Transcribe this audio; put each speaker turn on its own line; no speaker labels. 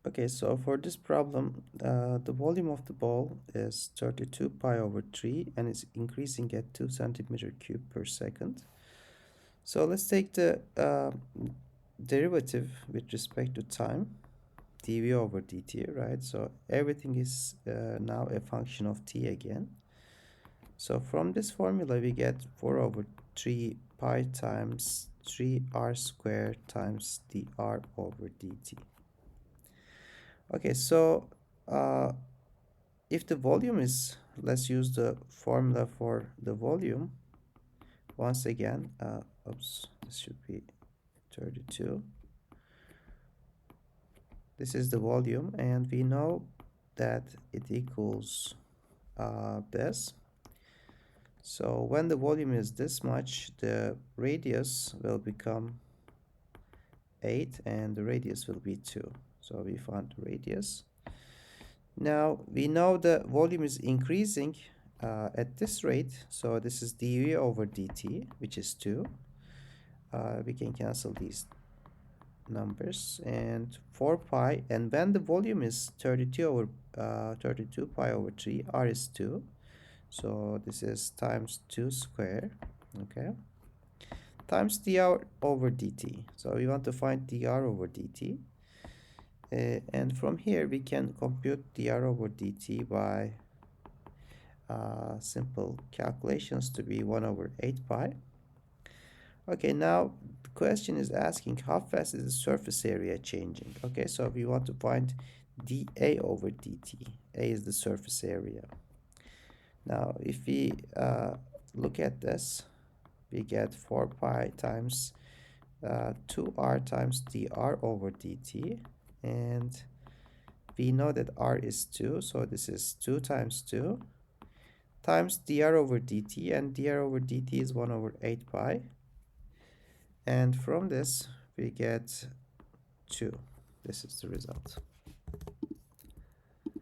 Okay, so for this problem, the volume of the ball is 32 pi over 3 and is increasing at 2 centimeter cube per second. So let's take the derivative with respect to time, dv over dt, right? So everything is now a function of t again. So from this formula, we get 4 over 3 pi times 3r squared times dr over dt. Okay, so uh, if the volume is, let's use the formula for the volume once again. Oops, this should be 32. This is the volume, and we know that it equals this. So when the volume is this much, the radius will become 8 and the radius will be 2. So we found the radius. Now we know the volume is increasing at this rate, so this is dv over dt, which is 2. We can cancel these numbers, and 4 pi, and when the volume is 32 pi over 3, r is 2, so this is times 2 square, okay, times dr over dt. So we want to find dr over dt. And from here we can compute dr over dt by simple calculations to be 1 over 8 pi. Okay, now the question is asking how fast is the surface area changing. Okay, so we want to find dA over dt. A is the surface area. Now if we look at this, we get 4 pi times 2r times dr over dt, and we know that r is 2, so this is 2 times 2 times dr over dt, and dr over dt is 1 over 8 pi, and from this we get 2. This is the result.